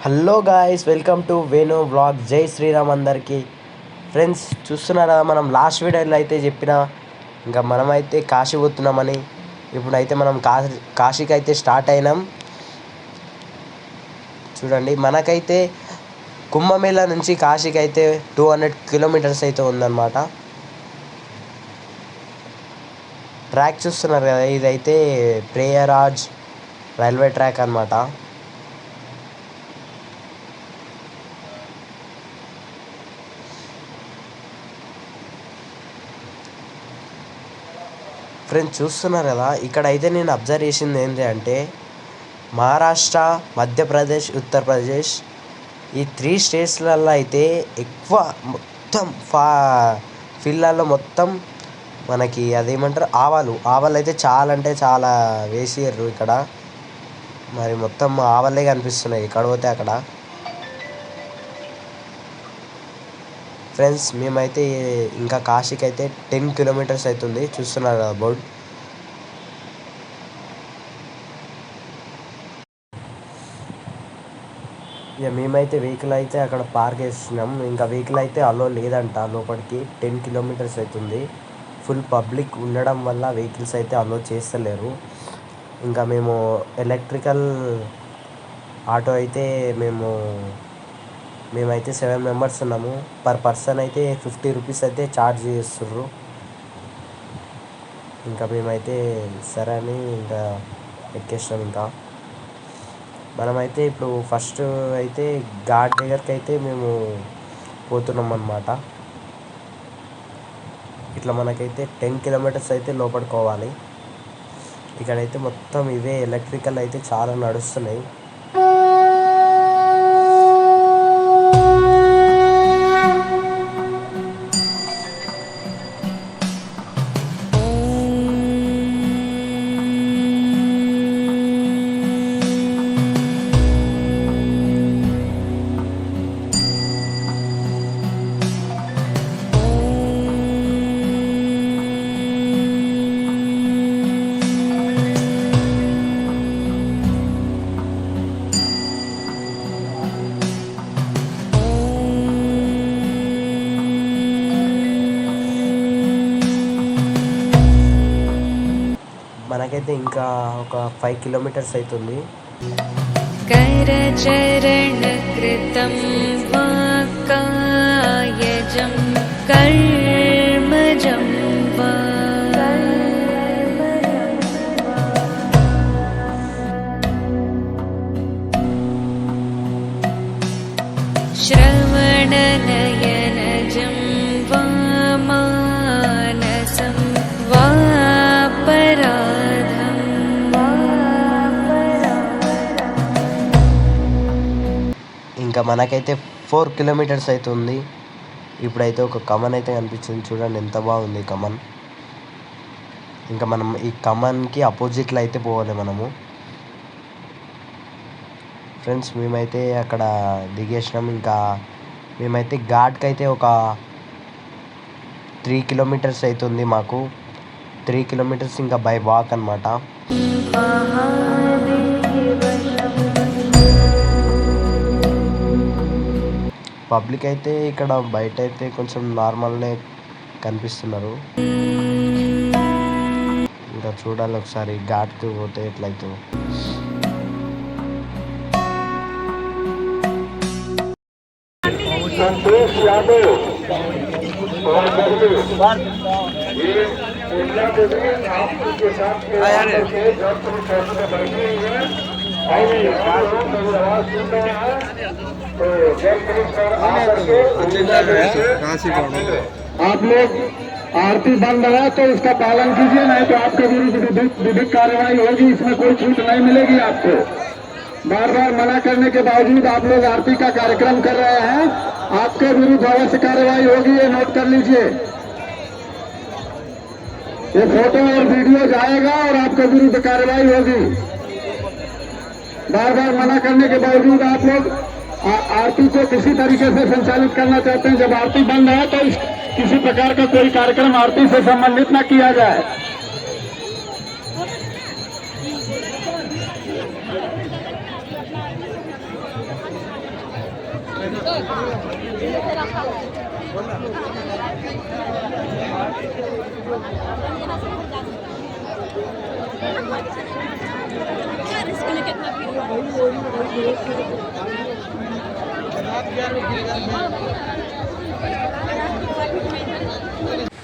Hello guys, welcome to Venu vlog. జై శ్రీరామ్ అందరికీ. Friends, చూస్తున్నారా, మనం లాస్ట్ వీడియోలో అయితే చెప్పిన ఇంకా మనమైతే కాశీ పోతున్నామని. ఇప్పుడైతే మనం కాశీకి అయితే స్టార్ట్ అయినాం. చూడండి, మనకైతే కుంభమేళా నుంచి కాశీకి అయితే 200 కిలోమీటర్స్ అయితే ఉందన్నమాట. ట్రాక్ చూస్తున్నారు కదా, ఇదైతే ప్రయాగరాజ్ రైల్వే ట్రాక్ అన్నమాట. ఫ్రెండ్స్, చూస్తున్నారు కదా, ఇక్కడైతే నేను అబ్జర్వ్ చేసింది ఏంటి అంటే, మహారాష్ట్ర, మధ్యప్రదేశ్, ఉత్తరప్రదేశ్ ఈ 3 స్టేట్స్లలో అయితే ఎక్కువ మొత్తం ఫీల్డ్లలో మొత్తం మనకి అదేమంటారు ఆవాలు అయితే చాలా అంటే చాలా వేసిర్రు ఇక్కడ. మరి మొత్తం ఆవాలే కనిపిస్తున్నాయి ఎక్కడ పోతే అక్కడ. ఫ్రెండ్స్, మేమైతే ఇంకా కాశీకి అయితే 10 కిలోమీటర్స్ అవుతుంది. చూస్తున్నారు కదా బోర్డ్. ఇక మేమైతే వెహికల్ అయితే అక్కడ పార్క్ చేస్తున్నాం. ఇంకా వెహికల్ అయితే అలో లేదంట లోపలికి. 10 కిలోమీటర్స్ అవుతుంది. ఫుల్ పబ్లిక్ ఉండడం వల్ల వెహికల్స్ అయితే అలో చేస్తలేరు. ఇంకా మేము ఎలక్ట్రికల్ ఆటో అయితే మేమైతే 7 మెంబర్స్ ఉన్నాము. పర్ పర్సన్ అయితే 50 రూపీస్ అయితే ఛార్జ్ చేస్తుర్రు. ఇంకా మేమైతే సరే అని ఇంకా ఎక్కేసినాం. ఇంకా మనమైతే ఇప్పుడు ఫస్ట్ అయితే ఘాట్ దగ్గరికి అయితే మేము పోతున్నాం అన్నమాట. ఇట్లా మనకైతే 10 కిలోమీటర్స్ అయితే లోపడుకోవాలి. ఇక్కడైతే మొత్తం ఇవే ఎలక్ట్రికల్ అయితే చాలా నడుస్తున్నాయి. మనకైతే ఇంకా ఒక 5 కిలోమీటర్స్ అవుతుంది. करचरण कृतं वाक्कायजं कर्मजं वा श्रवणनयनजं वा मानसं वा ఇంకా మనకైతే 4 కిలోమీటర్స్ అవుతుంది. ఇప్పుడైతే ఒక కమన్ అయితే కనిపించింది. చూడండి ఎంత బాగుంది కమన్. ఇంకా మనం ఈ కమన్కి అపోజిట్లో అయితే పోవాలి మనము. ఫ్రెండ్స్, మేమైతే అక్కడ దిగేసినాం. ఇంకా మేమైతే ఘాట్కి అయితే ఒక 3 కిలోమీటర్స్ అవుతుంది మాకు. 3 కిలోమీటర్స్ ఇంకా బై వాక్ అన్నమాట. పబ్లిక్ అయితే ఇక్కడ బయట అయితే కొంచెం నార్మల్నే కనిపిస్తున్నారు. ఇంకా చూడాలి ఒకసారి ఘాట్కి పోతే ఎట్లయితే. आप लोग आरती बंद है तो उसका पालन कीजिए, नहीं तो आपके विरुद्ध विधिक कार्रवाई होगी। इसमें कोई छूट नहीं मिलेगी आपको। बार बार मना करने के बावजूद आप लोग आरती का कार्यक्रम कर रहे हैं, आपके विरुद्ध अवश्य कार्रवाई होगी, ये नोट कर लीजिए। ये फोटो और वीडियो जाएगा और आपके विरुद्ध कार्रवाई होगी। बार बार मना करने के बावजूद आप लोग आरती को किसी तरीके से संचालित करना चाहते हैं। जब आरती बंद है तो किसी प्रकार का कोई कार्यक्रम आरती से संबंधित न किया जाए।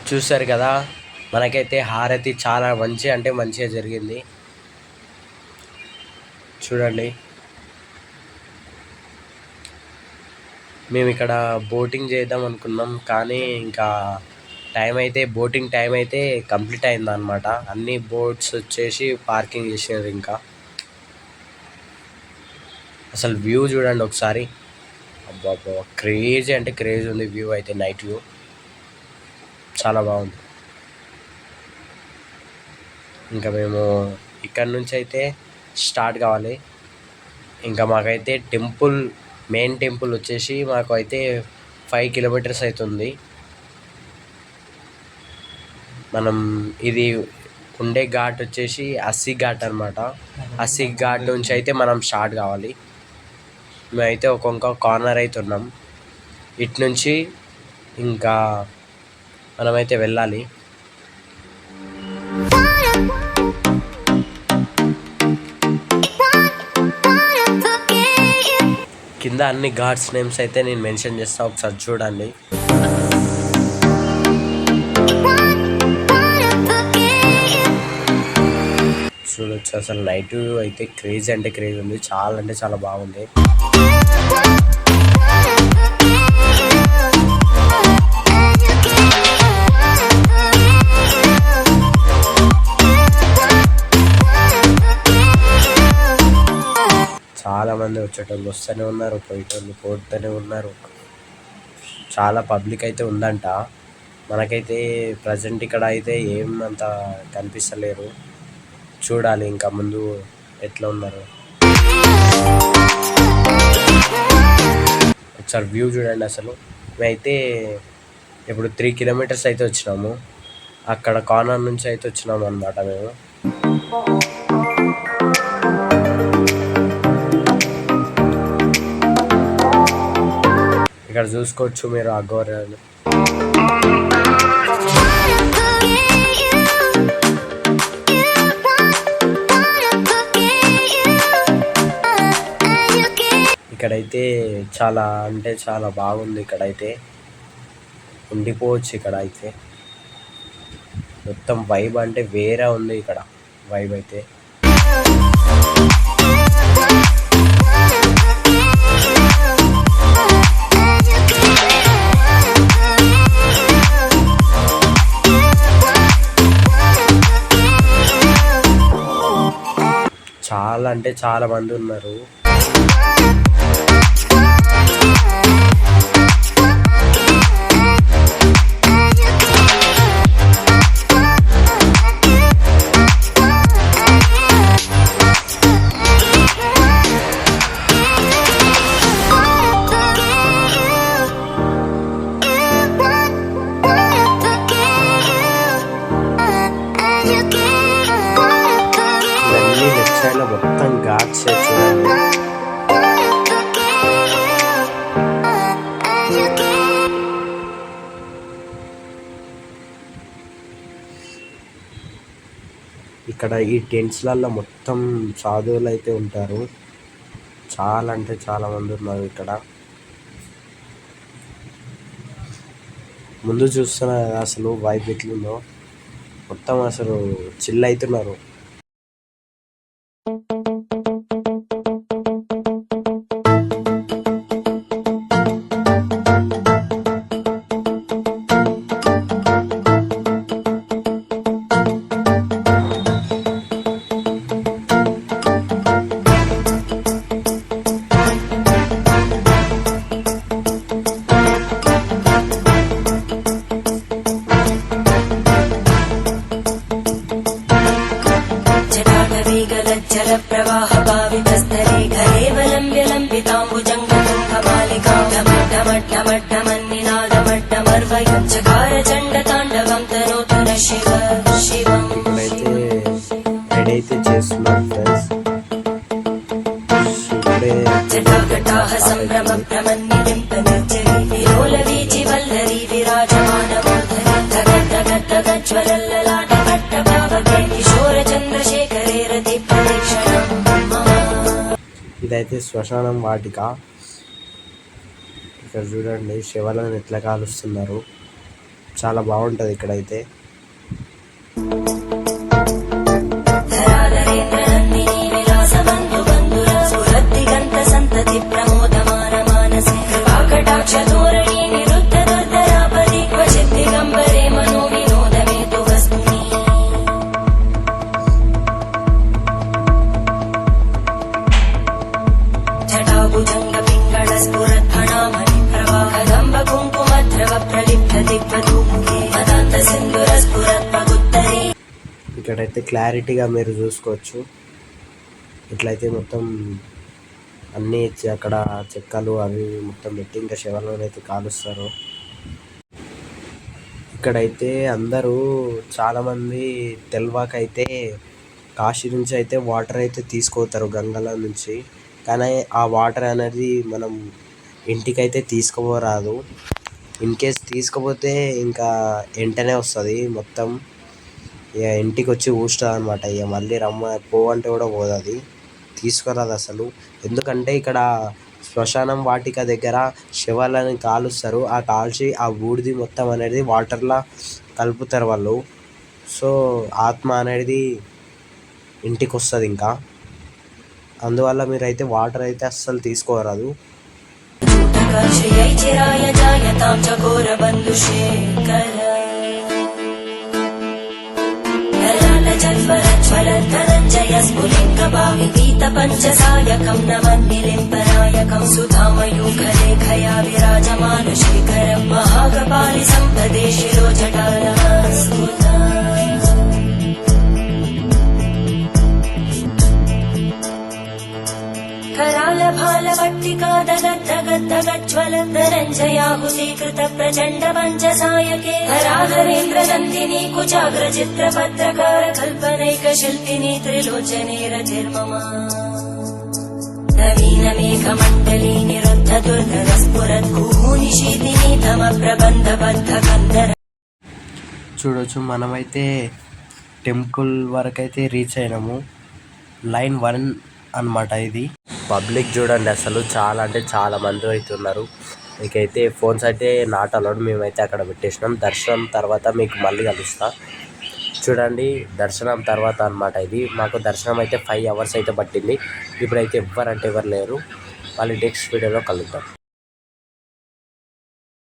చూసారు కదా, మనకైతే హారతి చాలా మంచిగా జరిగింది. చూడండి, మేము ఇక్కడ బోటింగ్ చేద్దాం అనుకున్నాం, కానీ ఇంకా బోటింగ్ టైం అయితే కంప్లీట్ అయిందన్నమాట. అన్ని బోట్స్ వచ్చేసి పార్కింగ్ చేసారు. ఇంకా అసలు వ్యూ చూడండి ఒకసారి, అబ్బా క్రేజీ అంటే క్రేజీ ఉంది వ్యూ అయితే. నైట్ వ్యూ చాలా బాగుంది. ఇంకా మేము ఇక్కడ నుంచి అయితే స్టార్ట్ కావాలి. ఇంకా మాకైతే మెయిన్ టెంపుల్ వచ్చేసి మాకు అయితే 5 కిలోమీటర్స్ అవుతుంది. మనం ఇది ఉండే ఘాట్ వచ్చేసి అస్సీ ఘాట్ అనమాట. అస్సీ ఘాట్ నుంచి అయితే మనం స్టార్ట్ కావాలి. మేమైతే ఒక్కొక్క కార్నర్ అయితే ఉన్నాం. ఇటు నుంచి ఇంకా మనమైతే వెళ్ళాలి. కింద అన్ని ఘాట్స్ నేమ్స్ అయితే నేను మెన్షన్ చేస్తా, ఒకసారి చూడండి. చూడొచ్చు, అసలు నైట్ అయితే క్రేజీ అంటే క్రేజీ ఉంది. చాలా అంటే చాలా బాగుంది. చాలా మంది వచ్చేటోళ్ళు వస్తూనే ఉన్నారు, పోయేటోళ్ళు పోతూనే ఉన్నారు. చాలా పబ్లిక్ అయితే ఉందంట. మనకైతే ప్రజెంట్ ఇక్కడ అయితే ఏమంత కనిపిస్తలేరు. చూడాలి ఇంకా ముందు ఎట్లా ఉన్నారు. ఒకసారి వ్యూ చూడండి. అసలు మేమైతే ఇప్పుడు 3 కిలోమీటర్స్ అయితే వచ్చినాము. అక్కడ కార్నర్ నుంచి అయితే వచ్చినాము అన్నమాట మేము. ఇక్కడ చూసుకోవచ్చు మీరు ఆ గోరెలు. ఇక్కడైతే చాలా అంటే చాలా బాగుంది. ఇక్కడైతే ఉండిపోవచ్చు. ఇక్కడ అయితే మొత్తం వైబ్ అంటే వేరే ఉంది. ఇక్కడ వైబ్ అయితే చాలా అంటే చాలా మంది ఉన్నారు. ఇవన్నీ లెఫ్ట్ సైడ్ లో మొత్తం ఘాట్స్ చూడండి. ఇక్కడ ఈ టెంట్స్లలో మొత్తం సాధువులు అయితే ఉంటారు. చాలా అంటే చాలా మంది ఉన్నారు ఇక్కడ. ముందు చూస్తున్నా అసలు వైబ్ ఎట్లుందో, మొత్తం అసలు చిల్ అవుతున్నారు. ఇక్కడైతే రెడీ అయితే చేస్తున్నారు ఫ్రెండ్స్. ఇప్పుడే ఇదైతే శ్మశానం వాటిక. ఇక్కడ చూడండి శవాలను ఎట్లా కాలుస్తున్నారు, చాలా బాగుంటది ఇక్కడైతే. ఇక్కడైతే క్లారిటీగా మీరు చూసుకోవచ్చు. ఇట్లయితే మొత్తం అన్నీ అక్కడ చెక్కలు అవి మొత్తం పెట్టి ఇంకా శవాలను అయితే కాలుస్తారు. ఇక్కడైతే అందరూ చాలామంది తెల్వాకైతే కాశీ నుంచి అయితే వాటర్ అయితే తీసుకుపోతారు గంగల నుంచి. కానీ ఆ వాటర్ అనేది మనం ఇంటికైతే తీసుకుపోరాదు. ఇన్ కేస్ తీసుకుపోతే ఇంకా వెంటనే వస్తుంది మొత్తం, ఇక ఇంటికి వచ్చి ఊస్తుంది అనమాట. ఇక మళ్ళీ పోవంటే కూడా పోదు, అది తీసుకురాదు అసలు. ఎందుకంటే ఇక్కడ శ్మశానం వాటిక దగ్గర శవాలను కాలుస్తారు. ఆ కాల్చి ఆ బూడిది మొత్తం అనేది వాటర్లో కలుపుతారు వాళ్ళు. సో ఆత్మ అనేది ఇంటికి వస్తుంది ఇంకా. అందువల్ల మీరైతే వాటర్ అయితే అస్సలు తీసుకోరాదు. పంచసాయకం నమన్నిలింపనాయకం సుధామయూఖలేఖయా విరాజమాన శేఖరం మహాకపాలి సంపదే శిరోజటాల करालभालवट्टिकादगद्दगद्दगज्ज्वलद्धरञ्जयाहुतीकृत प्रचण्ड पञ्चसायके हराधरेन्द्रनन्दिनी कुचाग्रचित्रपत्रकार कल्पनैकशिल्पिनी त्रिलोचने रतिर्मम नवीनमेघमण्डली निरुद्ध दुर्धरस्फुरद्भूनिशीतिनी तमप्रबन्धबद्धकन्दर. చూడొచ్చు మనమైతే టెంపుల్ వరకైతే రీచ్ అయినాము. లైన్ 1 అన్నమాట ఇది. పబ్లిక్ చూడండి అసలు చాలా అంటే చాలా మంది అయితే ఉన్నారు. మీకైతే ఫోన్స్ అయితే నాట్ అలౌడ్, మేమైతే అక్కడ పెట్టేసినాం. దర్శనం తర్వాత మీకు మళ్ళీ కలుస్తా. చూడండి దర్శనం తర్వాత అన్నమాట ఇది. మాకు దర్శనం అయితే 5 hours అయితే పట్టింది. ఇప్పుడైతే ఎవరు లేరు. మళ్ళీ నెక్స్ట్ వీడియోలో కలుద్దాం.